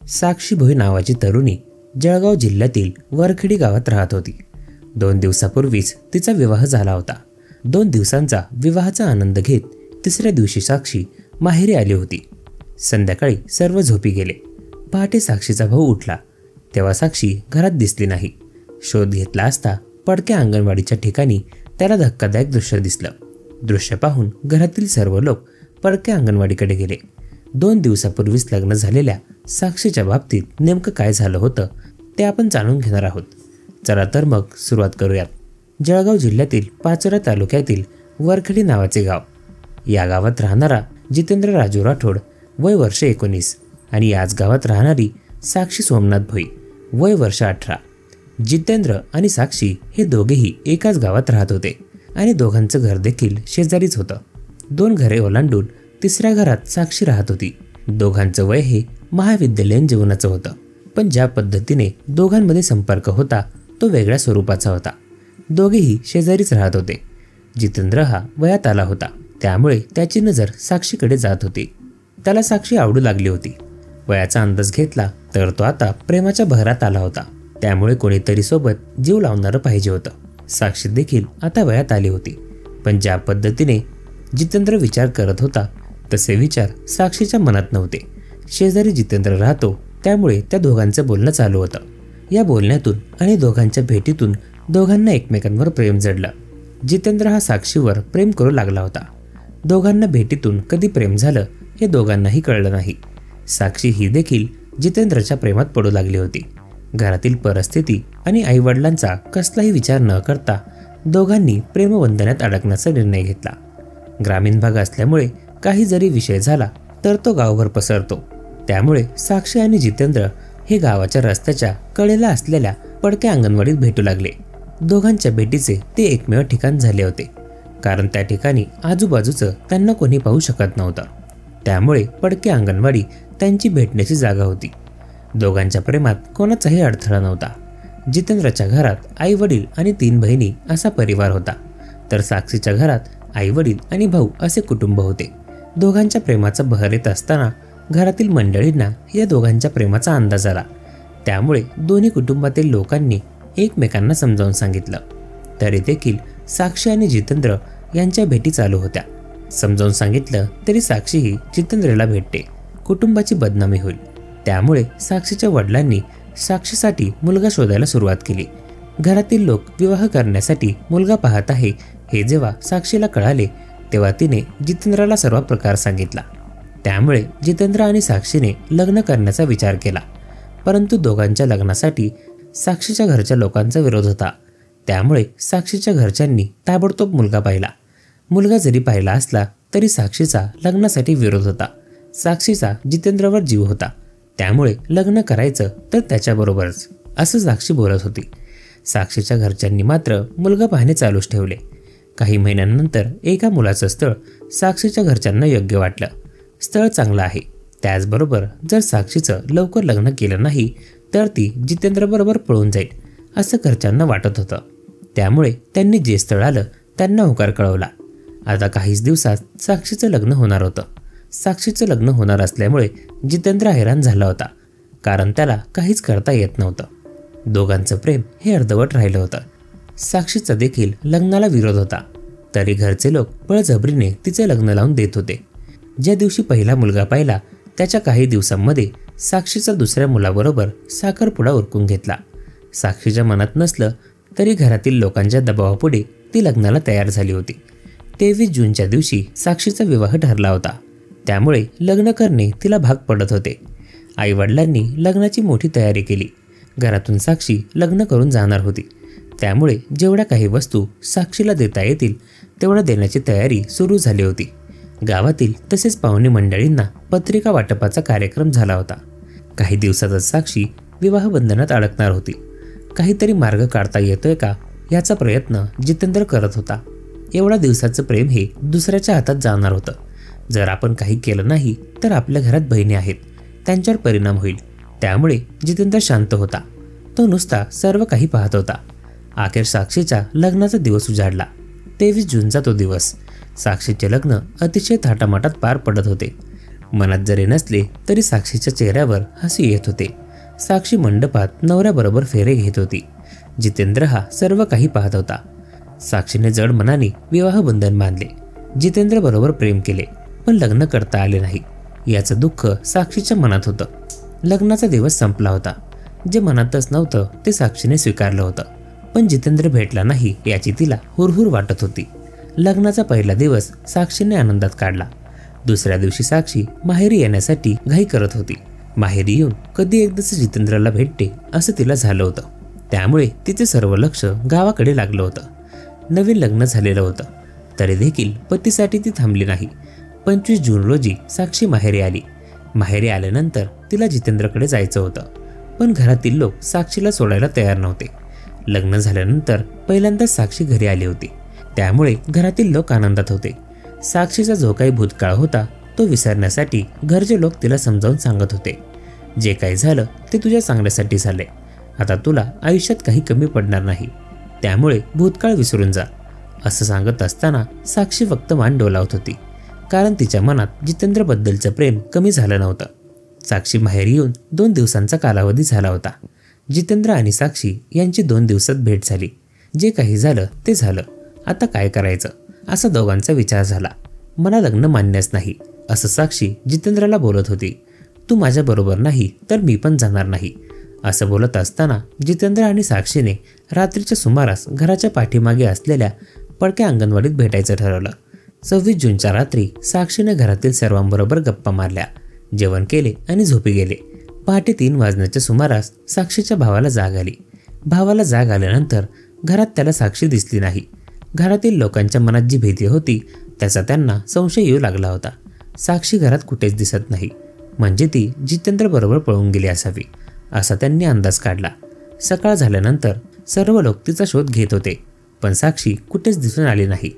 साक्षी भोई नावाची तरुणी जळगाव जिल्ह्यातील वरखेडी गावात राहत होती। 2 दिवसापूर्वीच तिचा विवाह झाला होता। 2 दिवसांचा विवाहाचा आनंद घेत तिसऱ्या दिवशी साक्षी माहेरी आली होती। संध्याकाळी सर्व झोपी गेले। पहाटे साक्षीचा भाऊ उठला तेव्हा साक्षी घरात दिसली नाही। शोध घेतला असता पडक्या अंगणवाडीच्या ठिकाणी त्याला धक्कादायक दृश्य दिसलं। दृश्य पाहून घरातील सर्व लोक पडक्या अंगणवाडीकडे गेले। 2 दिवसापूर्वीच लग्न झालेल्या साक्षीच्या बाबतीत नेमकं काय झालं होतं ते आपण जाणून घेणार आहोत। चला तर मग सुरुवात करूयात। जळगाव जिल्ह्यातील पाचोरा तालुक्यातील वरखेडी नावाचे गाव। या गावात राहणारा जितेंद्र राजू राठोड, वय वर्ष 19, आणि याच गावात राहणारी साक्षी सोमनाथ भोई, वय वर्ष 18। जितेंद्र आणि साक्षी हे दोघेही एकाच गावात राहत होते आणि दोघांचं घर देखील शेजारीच होतं। 2 घरे ओलांडून तिसऱ्या घरात साक्षी राहत होती। दोघांचं वय हे महाविद्यालयीन जीवनाचं होतं, पण ज्या पद्धतीने दोघांमध्ये संपर्क होता तो वेगळ्या स्वरूपाचा होता। दोघेही शेजारीच राहत होते। जितेंद्र हा वयात आला होता, त्यामुळे त्याची नजर साक्षीकडे जात होती। त्याला साक्षी आवडू लागली होती। वयाचा अंदाज घेतला तर तो आता प्रेमाच्या बहरात आला होता, त्यामुळे कोणीतरी सोबत जीव लावणारं पाहिजे होतं। साक्षी देखील आता वयात आली होती, पण ज्या पद्धतीने जितेंद्र विचार करत होता तसे विचार साक्षीच्या मनात नव्हते। शेजारी जितेंद्र राहतो, त्यामुळे त्या दोघांचं बोलणं चालू होतं। या बोलण्यातून आणि दोघांच्या भेटीतून दोघांना एकमेकांवर प्रेम जडलं। जितेंद्र हा साक्षीवर प्रेम करू लागला होता। दोघांना भेटीतून कधी प्रेम झालं हे दोघांनाही कळलं नाही। साक्षी ही देखील जितेंद्रच्या प्रेमात पडू लागली होती। घरातील परिस्थिती आणि आईवडिलांचा कसलाही विचार न करता दोघांनी प्रेमबंधनात अडकण्याचा निर्णय घेतला। ग्रामीण भाग असल्यामुळे काही जरी विषय झाला तर तो गावभर पसरतो, त्यामुळे साक्षी आणि जितेंद्र हे गावाच्या रस्त्याच्या कडेला असलेल्या पडक्या अंगणवाडीत भेटू लागले। दोघांच्या भेटीचे ते एकमेव ठिकाण झाले होते, कारण त्या ठिकाणी आजूबाजूचं त्यांना कोणी पाहू शकत नव्हतं, त्यामुळे पडकी अंगणवाडी त्यांची भेटण्याची जागा होती। दोघांच्या प्रेमात कोणाचाही अडथळा नव्हता। जितेंद्रच्या घरात आई वडील आणि 3 बहिणी असा परिवार होता, तर साक्षीच्या घरात आई वडील आणि भाऊ असे कुटुंब होते। दोघांच्या प्रेमाचा बहर येत असताना घरातील मंडळींना या दोघांच्या प्रेमाचा अंदाज आला, त्यामुळे दोन्ही कुटुंबातील लोकांनी एकमेकांना समजावून सांगितलं। तरी देखील साक्षी आणि जितेंद्र यांच्या भेटी चालू होत्या। समजावून सांगितलं तरी साक्षीही जितेंद्रला भेटते, कुटुंबाची बदनामी होईल, त्यामुळे साक्षीच्या वडिलांनी साक्षीसाठी मुलगा शोधायला सुरुवात केली। घरातील लोक विवाह करण्यासाठी मुलगा पाहत आहे हे जेव्हा साक्षीला कळाले तेव्हा तिने जितेंद्रला सर्व प्रकार सांगितला। त्यामुळे जितेंद्र आणि साक्षीने लग्न करण्याचा विचार केला, परंतु दोघांच्या लग्नासाठी साक्षीच्या घरच्या लोकांचा विरोध होता, त्यामुळे साक्षीच्या घरच्यांनी ताबडतोब मुलगा पाहिला। मुलगा जरी पाहिला असला तरी साक्षीचा लग्नासाठी विरोध होता। साक्षीचा जितेंद्रवर जीव होता, त्यामुळे लग्न करायचं तर त्याच्याबरोबरच असं साक्षी बोलत होती। साक्षीच्या घरच्यांनी मात्र मुलगा पाहणे चालूच ठेवले। काही महिन्यांनंतर एका मुलाचं स्थळ साक्षीच्या घरच्यांना योग्य वाटलं। स्थळ चांगलं आहे, त्याचबरोबर जर साक्षीचं लवकर लग्न केलं नाही तर ती जितेंद्रबरोबर पळून जाईल असं घरच्यांना वाटत होतं, त्यामुळे त्यांनी जे स्थळ आलं त्यांना होकार कळवला। आता काहीच दिवसात साक्षीचं लग्न होणार होतं। साक्षीचं लग्न होणार असल्यामुळे जितेंद्र हैराण झाला होता, कारण त्याला काहीच करता येत नव्हतं। दोघांचं प्रेम हे अर्धवट राहिलं होतं। साक्षीचा देखील लग्नाला विरोध होता, तरी घरचे लोक बळजबरीने तिचे लग्न लावून देत होते। ज्या दिवशी पहिला मुलगा पाहिला त्याच्या काही दिवसांमध्ये साक्षीचा दुसऱ्या मुलाबरोबर साखरपुडा उरकून घेतला। साक्षीच्या मनात नसलं तरी घरातील लोकांच्या दबावापुढे ती लग्नाला तयार झाली होती। 23 जूनच्या दिवशी साक्षीचा विवाह ठरला होता, त्यामुळे लग्न करणे तिला भाग पडत होते। आई वडिलांनी लग्नाची मोठी तयारी केली। घरातून साक्षी लग्न करून जाणार होती, त्यामुळे जेवढ्या काही वस्तू साक्षीला देता येतील तेवढ्या देण्याची तयारी सुरू झाली होती। गावातील तसेच पाहुणे मंडळींना पत्रिका वाटपाचा कार्यक्रम झाला होता। काही दिवसातच साक्षी विवाह बंधनात अडकणार होती। काहीतरी मार्ग काढता येतोय का याचा प्रयत्न जितेंद्र करत होता। एवढ्या दिवसाचं प्रेम हे दुसऱ्याच्या हातात जाणार होतं। जर आपण काही केलं नाही तर आपल्या घरात बहिणी आहेत, त्यांच्यावर परिणाम होईल, त्यामुळे जितेंद्र शांत होता। तो नुसता सर्व काही पाहत होता। अखेर साक्षीच्या लग्नाचा दिवस उजाडला। 23 जूनचा तो दिवस। साक्षीचे लग्न अतिशय थाटामाटात पार पडत होते। मनात जरी नसले तरी साक्षीच्या चेहऱ्यावर हसू येत होते. साक्षी मंडपात नवऱ्याबरोबर फेरे घेत होती. जितेंद्र हा सर्व काही पाहत होता. साक्षीने जड मनाने विवाह बंधन बांधले. जितेंद्र बरोबर प्रेम केले, पण लग्न करता आले नाही. याचं दुःख साक्षीच्या मनात होतं. लग्नाचा दिवस संपला होता. जे मनातच नव्हतं ते साक्षीने स्वीकारलं होतं, पण जितेंद्र भेटला नाही याची तिला हुरहुर वाटत होती. लग्नाचा पहिला दिवस साक्षीने आनंदात काढला. दुसऱ्या दिवशी साक्षी माहेरी येण्यासाठी घाई करत होती. माहेरी येऊन कधी एकदाच जितेंद्रला भेटते असं तिला झालं होतं. त्यामुळे तिचे सर्व लक्ष गावाकडे लागलं होतं. नवीन लग्न झालेलं होतं, तरी देखील पतीसाठी ती थांबली नाही. 25 जून रोजी साक्षी माहेरी आली. माहेरी आल्यानंतर तिला जितेंद्रकडे जायचं होतं, पण घरातील लोक साक्षीला सोडायला तयार नव्हते. लग्न झाल्यानंतर पहिल्यांदाच साक्षी घरी आली होती, त्यामुळे घरातील लोक आनंदात होते. साक्षीचा जो काही भूतकाळ होता तो विसरण्यासाठी घरचे लोक तिला समजावून सांगत होते. जे काही झालं ते तुझ्या चांगल्यासाठी झाले. आता तुला आयुष्यात काही कमी पडणार नाही, त्यामुळे भूतकाळ विसरून जा, असं सांगत असताना साक्षी फक्त मान डोलावत होती, कारण तिच्या मनात जितेंद्रबद्दलचं प्रेम कमी झालं नव्हतं. साक्षी माहेरी येऊन 2 दिवसांचा कालावधी झाला होता. जितेंद्र आणि साक्षी यांची 2 दिवसात भेट झाली. जे काही झालं ते झालं, आता काय करायचं असा दोघांचा विचार झाला. मला लग्न मान्यच नाही असं साक्षी जितेंद्रला बोलत होती. तू माझ्या बरोबर नाही तर मी पण जाणार नाही, असं बोलत असताना जितेंद्र आणि साक्षीने रात्रीच्या सुमारास घराच्या पाठीमागे असलेल्या पडक्या अंगणवाडीत भेटायचं ठरवलं. 26 जूनच्या रात्री साक्षीने घरातील सर्वांबरोबर गप्पा मारल्या, जेवण केले आणि झोपी गेले. पहाटे 3 वाजण्याच्या सुमारास साक्षीच्या भावाला जाग आली. भावाला जाग आल्यानंतर घरात त्याला साक्षी दिसली नाही. घरातील लोकांच्या मनात जी भीती होती त्याचा त्यांना संशय येऊ लागला होता. साक्षी घरात कुठेच दिसत नाही, म्हणजे ती जितेंद्र बरोबर पळून गेली असावी असा त्यांनी अंदाज काढला. सकाळ झाल्यानंतर सर्व लोक तिचा शोध घेत होते, पण साक्षी कुठेच दिसून आली नाही.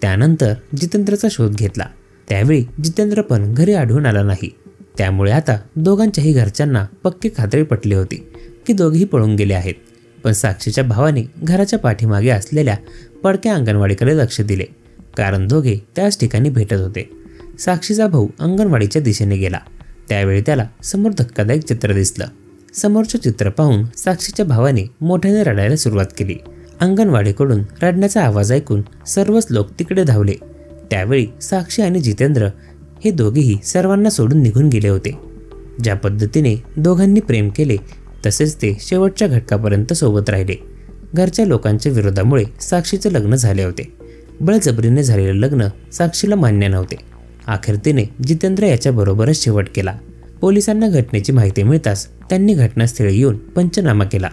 त्यानंतर जितेंद्रचा शोध घेतला, त्यावेळी जितेंद्र पण घरी आढळून आला नाही. त्यामुळे आता दोघांच्याही घरच्यांना पक्की खात्री पटली होती की दोघेही पळून गेले आहेत. पण साक्षीच्या भावाने घराच्या पाठीमागे असलेल्या पडक्या अंगणवाडीकडे लक्ष दिले, कारण दोघे त्याच ठिकाणी भेटत होते. साक्षीचा भाऊ अंगणवाडीच्या दिशेने गेला, त्यावेळी त्याला समोर धक्कादायक चित्र दिसलं. समोरचं चित्र पाहून साक्षीच्या भावाने मोठ्याने रडायला सुरुवात केली. अंगणवाडीकडून रडण्याचा आवाज ऐकून सर्वच लोक तिकडे धावले. त्यावेळी साक्षी आणि जितेंद्र हे दोघेही सर्वांना सोडून निघून गेले होते. ज्या पद्धतीने दोघांनी प्रेम केले तसेच ते शेवटच्या घटकापर्यंत सोबत राहिले. घरच्या लोकांच्या विरोधामुळे साक्षीचे लग्न झाले होते. बळजबरीने झालेले लग्न साक्षीला मान्य नव्हते. अखेर तिने जितेंद्र याच्याबरोबरच शेवट केला. पोलिसांना घटनेची माहिती मिळताच त्यांनी घटनास्थळी येऊन पंचनामा केला.